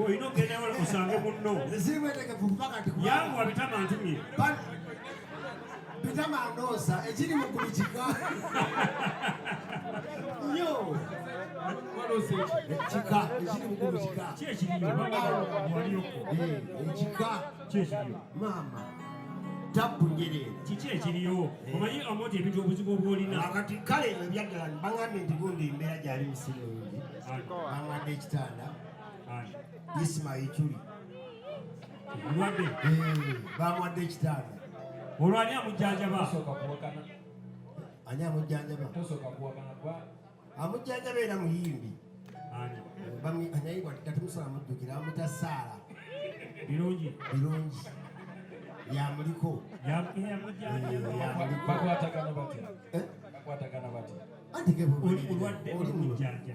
olina ogenda wala osange munno yangu wabitama ntumye bitama ndosa ekiri mukulu kika yo kika ekiri mukulu kika kyekiriyo waliyoko ekika mama tabu nyerere kiki ekiriyo omanyi omoti ebintu obuzibu obwolina akati kale ebyaddala baŋŋambye nti gundi embeera gyali musirungi baŋŋadde ekitanda Ismail Chuli mulwadde bamwadde ekitanda olwani amujjanjaba ani amujjanjaba amujjanjaba era muyimbi anyayibwa gatimusola amujjukira amuyita Saala birungi yamuliko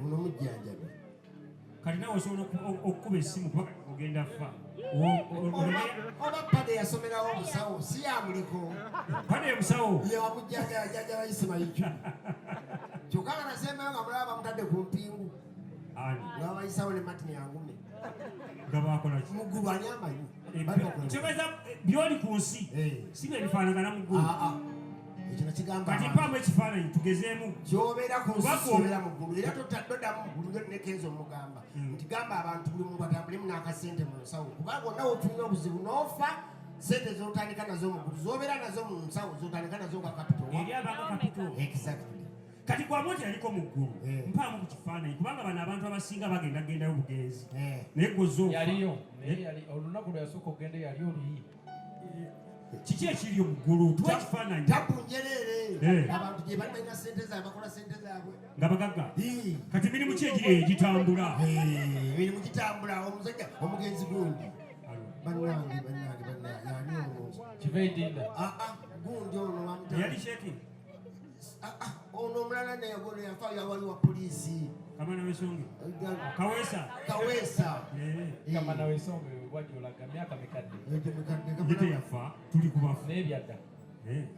ono mujjanjabi kati nawe osobola okukuba essimu kuba ogenda fa oba pade yasomerawo obusawo si yamuliko pade musawo yewamujjanjaba Ismail Chuli kyokka nga nasembayo nga mulaba bamutadde ku mpingu nga bayisawo ne matini yangume nga bakola ki muggulu ani amanyi kyogeza byoli ku nsi si bye bifaanagana muggulu ekyo nakigamba kati mpamu ekifaananyi tugezeemu kyobeera ku nsi kyobeera muggulu era totaddodamu muggulu nekenza omugamba nti gamba abantu buli muntu atambulemu n'akasente mu nsawo kubanga onawe otulina obuzibu n'ofa sente zotandika nazo muggulu zobeera nazo mu nsawo zotandika nazo nga kapito eri abanga kapito exactly kati gwamoti yaliko muggulu mpaamu ku kifaananyi kubanga bano abantu abasinga bagendagendayo bugenzi naye gozo yaliyo olunaku lwe yasooka okgenda yali oluyi kiki ekiriyo muggulu tuwa ekifaananyi tabu njereere abantu gye bali balina sente zaabwe bakola sente zaabwe nga bagagga kati mirimu ki egiri egitambula emirimu gitambula omusajja omugenzi gundi bannange yani ono kiveidinda gundi ono yali sheki ono omulala neyagono yafa yawali wa polisi kamana wesonge kaweesa kamana wesonge wajolaga myaka mikadde yete yafa tuli kubafu nebyadda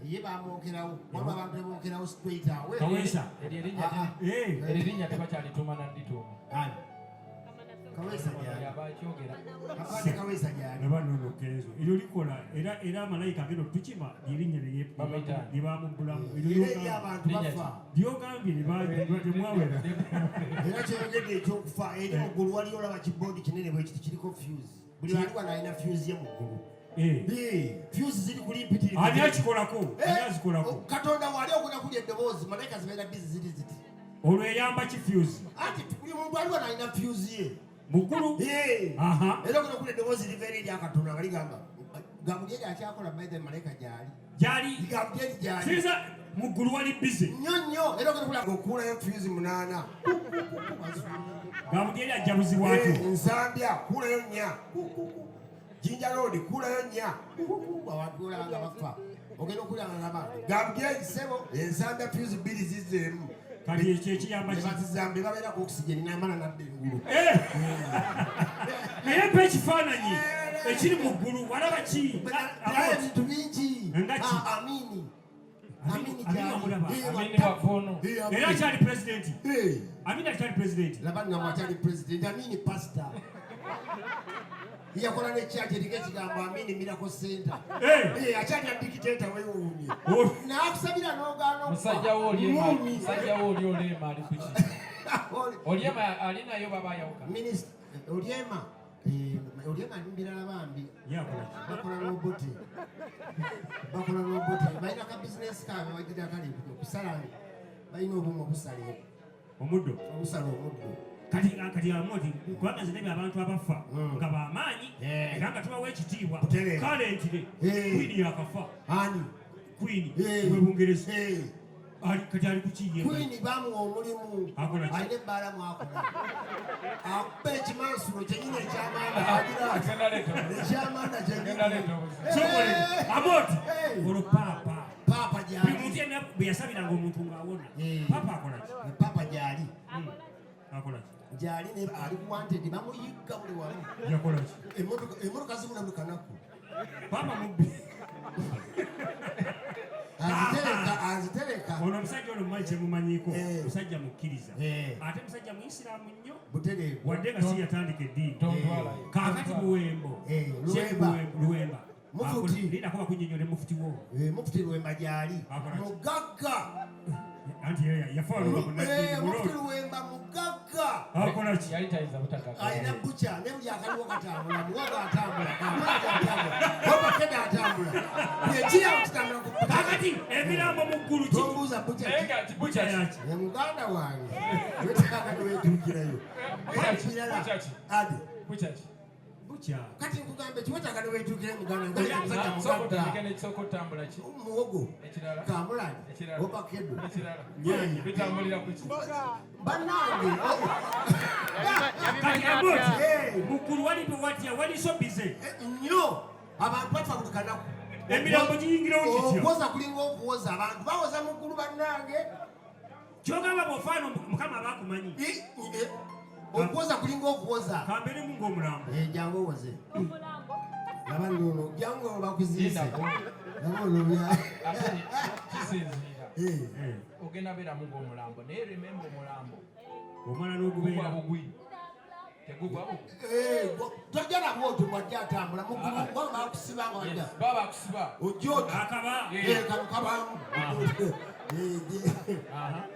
ye bamwokerawo waba abantu bemwokerawo straight awe kaweesa eririnnya tebakyalituma nandituuma kaweesa gyali abakyogera akwate kaweesa gyali nabanonokerezo eryo likola era amalayika agenda tukima lyerinnya lyebamugulamu era abantu bafa lyogambye temwawera era kyeyogedde ekyokufa eri muggulu waliyo olaba kiboodi kinene bwekiti kiriko fuse buli aliwa nalina fuse ye muggulu fuse ziri kulimpitirivu ani akikolako katonda wali okuna kulya eddoboozi malayika zibeera bizi ziri ziti olwo eyamba ki fuse anti buli muntu aliwa nalina fuse ye muggulu era okuna kulya eddoboozi liveera eri akatonda nga ligamba gabulyeri akyakola baithe malayika gyali gabulyeri gyali sinza muggulu wali bize nnyo era okuna kulya okuulayo fuse 8 gabulyeri ajjabuzibwatyo nsambya kuulayo 4 Jinja Road kuulayo 4 abantu olanga bafa ogenda okulanga ng'abantu gabulyeri sebo ensambya fuse 2 zizeemu kati ekyo ekiyamba bazizambe babeera ku oxygen n'amala nadde engulu naye mpa ekifaananyi ekiri mu ggulu walaba ki ebintu bingi amini wavono era akyali pulezidenti amini akyali pulezidenti laba nga mwakyali pulezidenti amini pasita yakola nekyaki eriko ekigambo amini mirako center akyali adikiteta wewuumye nakusabira n'ogaana musajjawo oli olema ali kuki olyema alinayo babayawuka minisita olyema mbirala bambi bakola n'obote balina ka bizinesi kaabe bagira kali okusala balina obumu obusale omuddo kati amoti kubanga nze abantu abafa nga bamaanyi era nga tubawa ekitiibwa kalentire kwini yakafa kwini webungereza kati ali kukiye kwini bamuwa omulimu alina ebbaala mwakola akuba ekimansulo kyenyini ekyamanda amoti olwo paapa gyali buli muntu yenna bwe yasabiranga omuntu ng'awona paapa akolaki paapa gyali akolaki gyali ali ku wanted bamuyigga buli wamu yakolaki emmotoka zibula mu kanaku paapa mubbi azitereka ono omusajja ono mumali kyemumanyiko musajja mukkiriza ate musajja muisiraamu nnyo wadde nga si yatandika eddiini kaakati Luwembo Luwemba linako bakunyinyole mufuti wo mufuti Luwemba gyali mugagga anti mufuti Luwemba mugagga akolaki yali tayiza butaka alina bucha ne buli akaliwo katambula muwaga atambula obakeda atambula yekira okutambula kakati emirambo mu ggulu tombuuza bucha yaki muganda wange wetaaga newetuukirayo adi bucha kati nkugambe kiwetaaga newetuukirayo muganda ekisokotambula ki muwogo ekirala kamulani ekirala obakedo ekirala nyanya bitambulira ku ki bannange muggulu walipo watya wali so bize nnyo abantu bafa buli kanaku emirambo giyingirawo kitya okuwoza kulinga okuwoza abantu bawoza muggulu bannange kyogamba bwofaano mukama abakumanyi okuwoza kulinga okuwoza kamberemu ng'omulambo jangu owoze laba nnono jangu bakuziise kisinziira ogenda beeramu ng'omulambo naye rememba omulambo omwana n'ogubeera bugwi tegugwa tojja nabwo oto bwajja atambula muggulu bakusibanga wajja baba bakusiba ojjoti akaba kano kabamu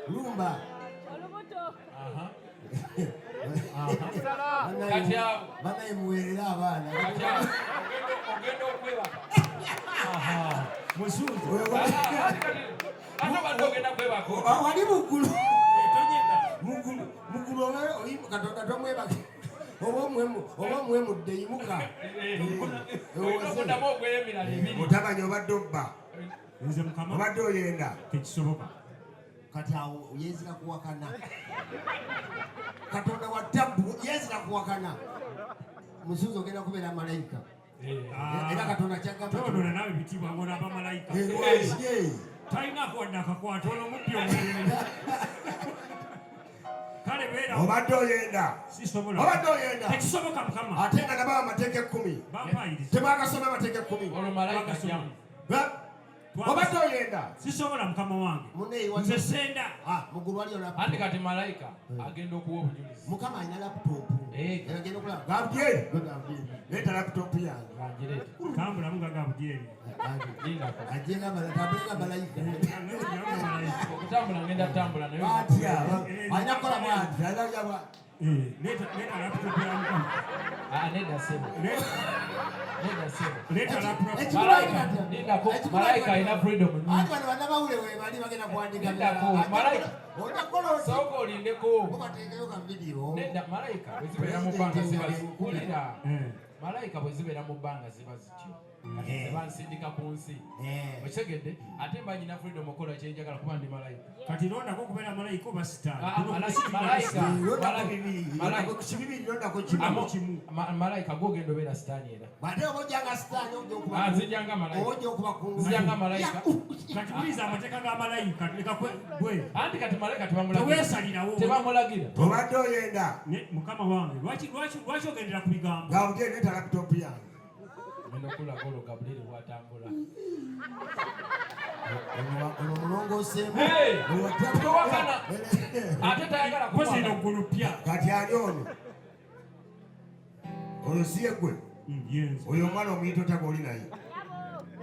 lumba banaye muweerera abaana ogenda okwebaka musuuzi ate badde ogenda kwebaka wali muggulu katonda tomwebake oba omwemudde yimuka odamu ogweyo emirala ebiri otabanya obadde obba nze mukama obadde oyenda tekisoboka kati awo yezira kuwakana katonda wa tabbu yezira kuwakana musuuzi ogenda kubeera malayika era katonda kyagatodola nawe bitibwa ngona abamalayika talinaako wadde akakwata olomubbi omulimi kale beera obadde oyenda sisobola obadde oyenda tekisoboka mukama ate nga nababa amateeka 10 bampayiriza tebagasoma amateeka 10 olwo malayika jamu obadde oyenda sisobola mukama wange nze senda muggulu wali andi kati malayika agenda okuwa obujulizi mukama alina laputopu agenda okulaba gabudyeri leeta laputopu yange tambulamu nga gabudyeri ajenga malayika okutambula ngenda tambula naye atya alina kukola bwati alina leeta laputopu ya mukama nedda sebo leeta laputopu malayika alina freedom ati bano bannamawule webali bagenda kuwandika sooka olindeko bateekayo ka vidiyo nedda malayika bwe zibeera mu bbanga ziba zikulira malayika bwe zibeera mu bbanga ziba zityo kati tebansindika ku nsi okitegedde ate mba nyina freedom okola kyenjagala kuba ndi malayika kati londako okubeera malayika oba malayika gwogenda obeera sitaani era nzijanga malayika kati buliza amateeka ga malayika gwe anti kati malayika teweesalirawo tebamulagira obadde oyenda mukama wange lwaki ogendera ku bigambo gabudyeri leeta laputopu yange okulaga olwo Gabulyeri bw'atambula ono mulongoseemu towakana ate tayagala kozino gulupya kati ali ono oyo siye gwe oyo omwana omuyita otaba oli naye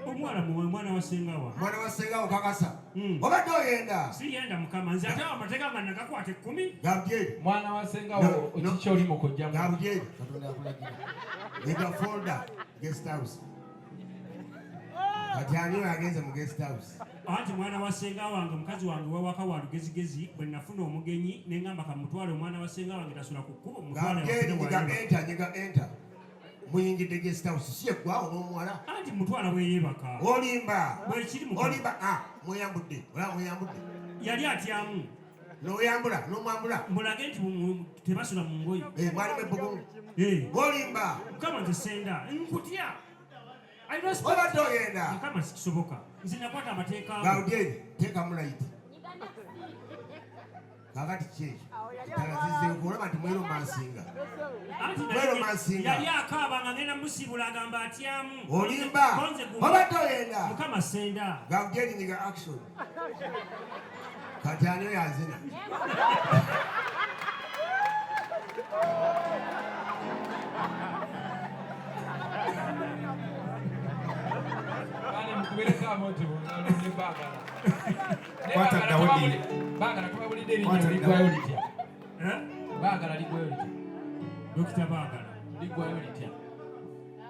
omwana wasengawa mwana wasengawo kakasa obadde oyenda siyenda mukama nze ate amateeka nga nagakwata 10 Gabudyeri mwana wasengawo kiki oli mu kujjamu Gabudyeri katonda akulagira ega folder guest house kati ani oyo agenze mu guest house anti mwana wasenga wange mukazi wange wewaka wa lugezigezi bwe nafuna omugenyi neŋŋamba kamutwale omwana wasenga wange tasula ku kkubo nyiga enta muyingidde guest house si eggwawo n'omuwala anti mutwala bweyebaka olimba bwekiri olimba mweyambudde olaba mweyambudde yali atyamu n'oyambula n'omwambula mulage nti tebasula mu ngoyi mwalimu ebbugumu olimba mukama nze senda nkutya obadde oyenda mukama sikisoboka nze nakwata amateeka Gabudyeri teekamu layiti kakati kyekyo talazizeekolaba nti mweromansinga yali akaaba nga ngenda musibula agamba atyamu olimba obadde oyenda mukama senda gakujeninga action kati ani yazina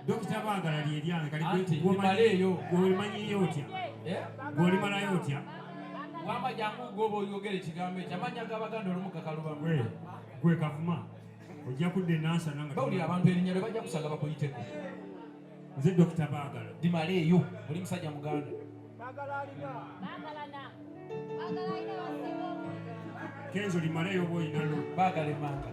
Dokita Baagala lyeryange gweolimanyiyo otya gweolimalayo otya wamba jangu gwoba oyogera ekigambo ekyo amanya g'Abaganda olumu kakalubamu gwe Kavuma ojja kudda enansana nga bawulira abantu erinnya lwe bajja kusanga bakuyiteko nze Dokita Baagala dimaleeyo oli musajja muganda Kenzo limaleeyo oba oyinalo Baagala emanga